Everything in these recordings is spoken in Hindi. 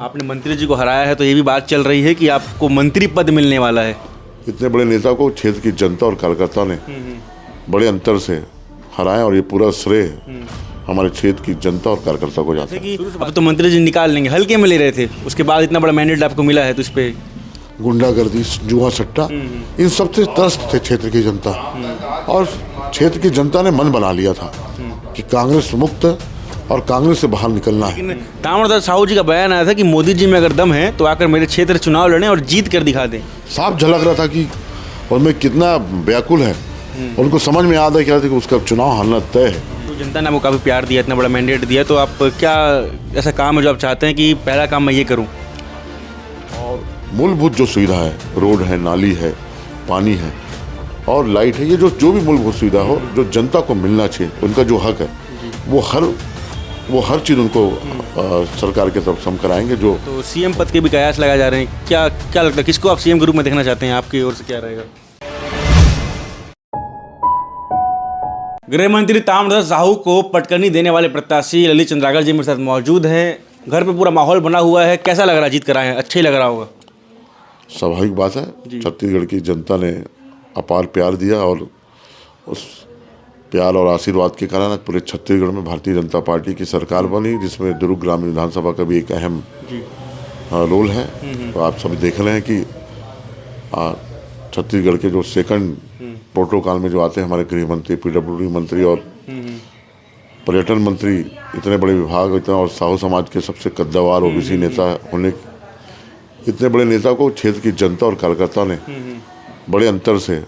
आपने मंत्री जी को हराया है तो ये भी बात चल रही है कि आपको मंत्री पद मिलने वाला है। इतने बड़े नेता को क्षेत्र की जनता और कार्यकर्ता ने बड़े अंतर से हराया और ये पूरा श्रेय हमारे क्षेत्र की जनता और कार्यकर्ता को जाता है। कि अब तो मंत्री जी निकाल लेंगे, हल्के में ले रहे थे, उसके बाद इतना बड़ा मैंडेट आपको मिला है तो इस पे गुंडागर्दी, जुआ सट्टा, इन सबसे त्रस्त थे क्षेत्र की जनता और क्षेत्र की जनता ने मन बना लिया था कि कांग्रेस मुक्त और कांग्रेस से बाहर निकलना है। ताम्रध्वज साहू जी का बयान आया था कि मोदी जी में अगर दम है तो आकर मेरे क्षेत्र चुनाव लड़ें और जीत कर दिखा दें। साफ झलक रहा था कि उनमें कितना व्याकुल है, उनको समझ में आ रहा है कि उसका चुनाव हारना तय है। तो जनता ने आपको काफ़ी प्यार दिया, इतना बड़ा मैंडेट दिया, तो आप क्या ऐसा काम है जो आप चाहते हैं कि पहला काम मैं ये करूँ? और मूलभूत जो सुविधा है, रोड है, नाली है, पानी है और लाइट है, ये जो भी मूलभूत सुविधा हो जो जनता को मिलना चाहिए, उनका जो हक है वो हर चीज़ उनको सरकार की तरफ से हम कराएंगे। जो तो सीएम पद के भी कयास लगाए जा रहे हैं, क्या लगता है किसको आप सीएम के रूप में देखना चाहते हैं? आपकी ओर से क्या रहेगा? गृह मंत्री ताम्रध्वज साहू को पटकनी देने वाले प्रत्याशी ललित चंद्राकर जी मेरे साथ मौजूद हैं। घर पे पूरा माहौल बना हुआ है, कैसा लग रहा है? जीत कर आए हैं, अच्छा ही लग रहा होगा। स्वाभाविक बात है, छत्तीसगढ़ की जनता ने अपार प्यार दिया और उस प्यार और आशीर्वाद के कारण पूरे छत्तीसगढ़ में भारतीय जनता पार्टी की सरकार बनी, जिसमें दुर्ग ग्रामीण विधानसभा का भी एक अहम रोल है। तो आप सभी देख रहे हैं कि छत्तीसगढ़ के जो सेकंड प्रोटोकॉल में जो आते हैं हमारे गृह मंत्री, पीडब्ल्यूडी मंत्री और पर्यटन मंत्री, इतने बड़े विभाग, इतना और साहू समाज के सबसे कद्दावर ओबीसी नेता होने, इतने बड़े नेता को क्षेत्र की जनता और कार्यकर्ता ने बड़े अंतर से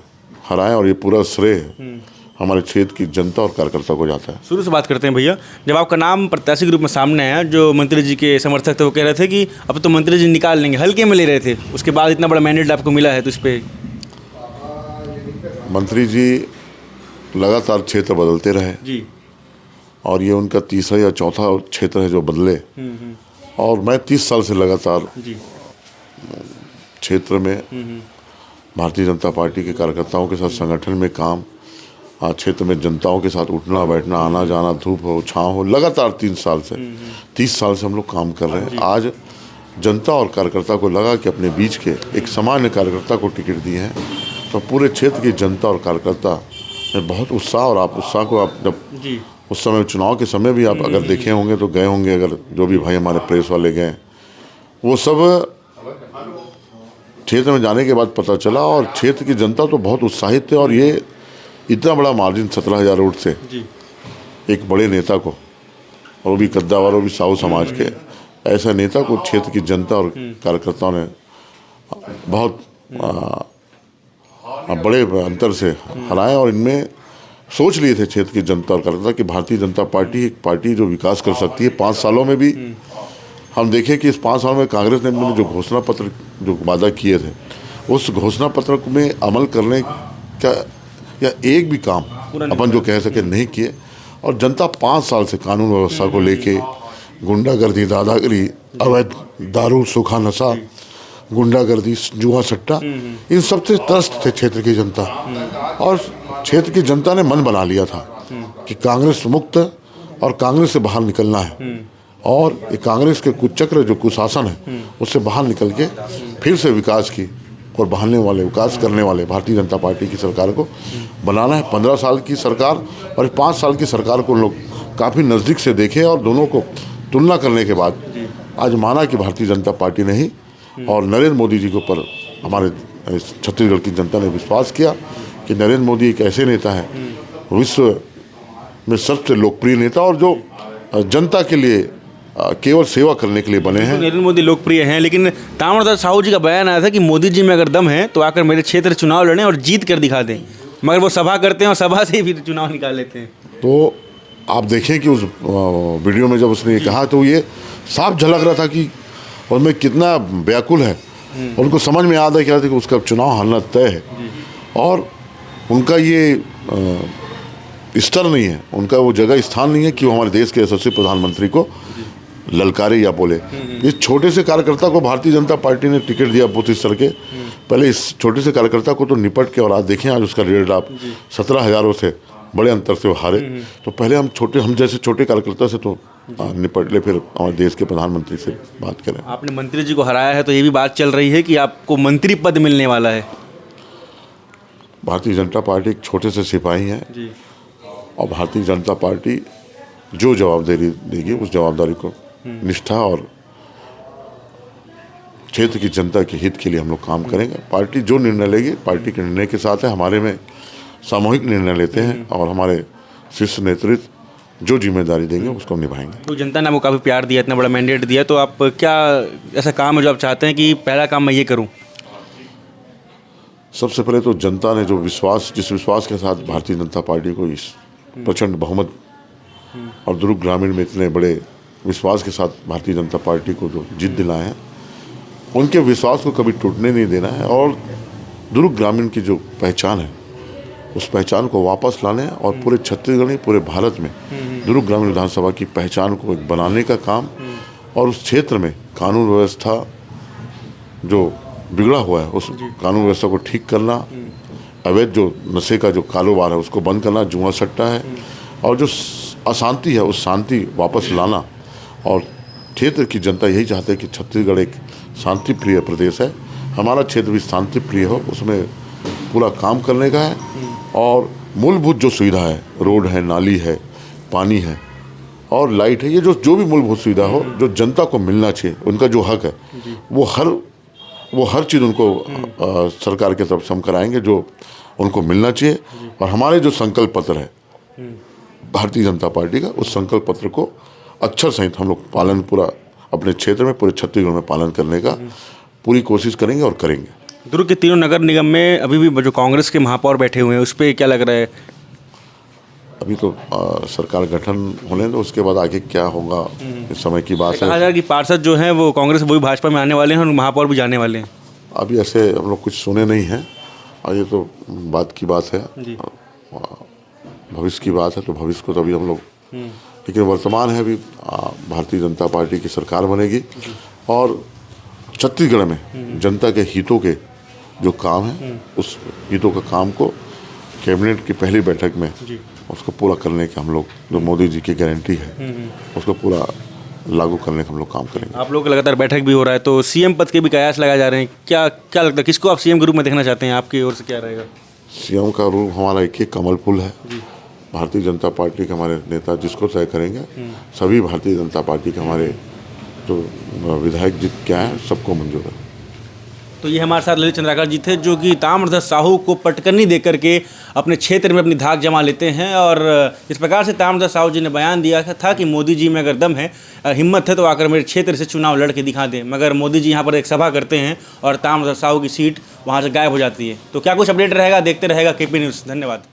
हराया और ये पूरा श्रेय हमारे क्षेत्र की जनता और कार्यकर्ता को जाता है। शुरू से बात करते हैं भैया, जब आपका नाम प्रत्याशी के रूप में सामने आया, जो मंत्री जी के समर्थक थे वो कह रहे थे कि अब तो मंत्री जी निकाल लेंगे, हल्के में ले रहे थे, उसके बाद इतना बड़ा मैंडेट आपको मिला है तो इस पे मंत्री जी लगातार क्षेत्र बदलते रहे जी, और ये उनका तीसरा या चौथा क्षेत्र है जो बदले। और मैं 30 साल से लगातार क्षेत्र में भारतीय जनता पार्टी के कार्यकर्ताओं के साथ संगठन में काम, क्षेत्र में जनताओं के साथ उठना बैठना, आना जाना, धूप हो छाँव हो, लगातार 30 साल से हम लोग काम कर रहे हैं। आज जनता और कार्यकर्ता को लगा कि अपने बीच के एक सामान्य कार्यकर्ता को टिकट दिए हैं, तो पूरे क्षेत्र की जनता और कार्यकर्ता में बहुत उत्साह, और आप उत्साह को आप जब उस समय चुनाव के समय भी आप अगर देखे होंगे तो गए होंगे, अगर जो भी भाई हमारे प्रेस वाले गए, वो सब क्षेत्र में जाने के बाद पता चला और क्षेत्र की जनता तो बहुत उत्साहित थे। और ये इतना बड़ा मार्जिन 17,000 वोट से एक बड़े नेता को, और वो भी कद्दावर, वो भी साहू समाज के, ऐसा नेता को क्षेत्र की जनता और कार्यकर्ताओं ने बहुत बड़े अंतर से हराया। और इनमें सोच लिए थे क्षेत्र की जनता और कार्यकर्ता कि भारतीय जनता पार्टी एक पार्टी जो विकास कर सकती है। 5 सालों में भी हम देखें कि इस 5 सालों में कांग्रेस ने जो घोषणा पत्र जो वादा किए थे, उस घोषणा पत्र में अमल करने का या एक भी काम अपन जो कह सके नहीं किए। और जनता 5 साल से कानून व्यवस्था को लेके गुंडागर्दी, दादागिरी, अवैध दारू, सूखा नशा, गुंडागर्दी, जुआ सट्टा, इन सबसे त्रस्त थे क्षेत्र की जनता और क्षेत्र की जनता ने मन बना लिया था कि कांग्रेस मुक्त और कांग्रेस से बाहर निकलना है। और ये कांग्रेस के कुचक्र जो कुशासन है उससे बाहर निकल के फिर से विकास की और बहाने वाले, विकास करने वाले भारतीय जनता पार्टी की सरकार को बनाना है। 15 साल की सरकार और 5 साल की सरकार को लोग काफ़ी नज़दीक से देखे और दोनों को तुलना करने के बाद आज माना कि भारतीय जनता पार्टी ने ही और नरेंद्र मोदी जी के ऊपर हमारे छत्तीसगढ़ की जनता ने विश्वास किया कि नरेंद्र मोदी एक ऐसे नेता है, विश्व में सबसे लोकप्रिय नेता, और जो जनता के लिए केवल सेवा करने के लिए बने हैं। नरेंद्र मोदी लोकप्रिय हैं, लेकिन ताम्रध्वज साहू जी का बयान आया था कि मोदी जी में अगर दम है तो आकर मेरे क्षेत्र चुनाव लड़ें और जीत कर दिखा दें, मगर वो सभा करते हैं और सभा से ही फिर चुनाव निकाल लेते हैं। तो आप देखें कि उस वीडियो में जब उसने ये कहा तो ये साफ झलक रहा था कि उनमें कितना व्याकुल है, उनको समझ में आ रहा है कि उसका चुनाव हारना तय है। और उनका ये स्तर नहीं है, उनका वो जगह स्थान नहीं है कि वो हमारे देश के यशस्वी प्रधानमंत्री को ललकारे या बोले। इस छोटे से कार्यकर्ता को भारतीय जनता पार्टी ने टिकट दिया बूथ स्तर के, पहले इस छोटे से कार्यकर्ता को तो निपट के, और आज देखें आज उसका रिजल्ट आप 17,000 से बड़े अंतर से वो हारे। तो पहले हम जैसे छोटे कार्यकर्ता से तो निपट ले, फिर हमारे देश के प्रधानमंत्री से बात करें। आपने मंत्री जी को हराया है तो ये भी बात चल रही है कि आपको मंत्री पद मिलने वाला है। भारतीय जनता पार्टी एक छोटे से सिपाही हैं जी। और भारतीय जनता पार्टी जो जवाबदारी देगी उस जवाबदारी को निष्ठा और क्षेत्र की जनता के हित के लिए हम लोग काम करेंगे। पार्टी जो निर्णय लेगी पार्टी के निर्णय के साथ है। हमारे में सामूहिक निर्णय लेते हैं और हमारे शीर्ष नेतृत्व जो जिम्मेदारी देंगे उसको हम निभाएंगे। तो जनता ने आपको काफ़ी प्यार दिया, इतना बड़ा मैंडेट दिया, तो आप क्या ऐसा काम है जो आप चाहते हैं कि पहला काम मैं ये करूं? सबसे पहले तो जनता ने जो विश्वास, जिस विश्वास के साथ भारतीय जनता पार्टी को इस प्रचंड बहुमत और दुर्ग ग्रामीण में इतने बड़े विश्वास के साथ भारतीय जनता पार्टी को जो जीत दिलाए हैं, उनके विश्वास को कभी टूटने नहीं देना है और दुर्ग ग्रामीण की जो पहचान है उस पहचान को वापस लाने और पूरे छत्तीसगढ़ में, पूरे भारत में दुर्ग ग्रामीण विधानसभा की पहचान को एक बनाने का काम और उस क्षेत्र में कानून व्यवस्था जो बिगड़ा हुआ है उस कानून व्यवस्था को ठीक करना, अवैध जो नशे का जो कारोबार है उसको बंद करना, जुआ सट्टा है और जो अशांति है उस शांति वापस लाना। और क्षेत्र की जनता यही चाहती है कि छत्तीसगढ़ एक शांति प्रिय प्रदेश है, हमारा क्षेत्र भी शांति प्रिय हो, उसमें पूरा काम करने का है। और मूलभूत जो सुविधा है, रोड है, नाली है, पानी है और लाइट है, ये जो भी मूलभूत सुविधा हो जो जनता को मिलना चाहिए, उनका जो हक है वो हर चीज़ उनको सरकार की तरफ से हम कराएंगे जो उनको मिलना चाहिए। और हमारे जो संकल्प पत्र है भारतीय जनता पार्टी का, उस संकल्प पत्र को अक्षर सहित हम लोग पालन पूरा अपने क्षेत्र में, पूरे छत्तीसगढ़ में पालन करने का पूरी कोशिश करेंगे और करेंगे। दुर्ग के तीनों नगर निगम में अभी भी जो कांग्रेस के महापौर बैठे हुए हैं उस पर क्या लग रहा है? अभी तो सरकार गठन होने दो, उसके बाद आगे क्या होगा इस समय की बात है। कहा जा रहा है कि पार्षद जो हैं वो कांग्रेस वो भी भाजपा में आने वाले हैं और महापौर भी जाने वाले हैं। अभी ऐसे हम लोग कुछ सुने नहीं हैं और ये तो बात की बात है, भविष्य की बात है, तो भविष्य को तो अभी हम लोग, लेकिन वर्तमान है अभी भारतीय जनता पार्टी की सरकार बनेगी और छत्तीसगढ़ में जनता के हितों के जो काम है उस हितों का काम को कैबिनेट की पहली बैठक में उसको पूरा करने के हम लोग, जो मोदी जी की गारंटी है उसको पूरा लागू करने का हम लोग काम करेंगे। आप लोग लगातार बैठक भी हो रहा है तो सीएम पद के भी कयास लगाए जा रहे हैं, क्या क्या लगता है किसको आप सीएम के रूप में देखना चाहते हैं? आपकी ओर से क्या रहेगा? सीएम का रूप हमारा एक ही कमल फूल है। भारतीय जनता पार्टी के हमारे नेता जिसको तय करेंगे, सभी भारतीय जनता पार्टी के हमारे जो विधायक जी क्या हैं सबको मंजूर है। तो ये हमारे साथ ललित चंद्राकर जी थे जो कि ताम्रध्वज साहू को पटकनी दे करके अपने क्षेत्र में अपनी धाक जमा लेते हैं। और इस प्रकार से ताम्रध्वज साहू जी ने बयान दिया था कि मोदी जी में अगर दम है, हिम्मत है तो आकर मेरे क्षेत्र से चुनाव लड़ के दिखा दें। मगर मोदी जी यहाँ पर एक सभा करते हैं और ताम्रध्वज साहू की सीट वहाँ से गायब हो जाती है। तो क्या कुछ अपडेट रहेगा, देखते रहेगा केपी न्यूज़। धन्यवाद।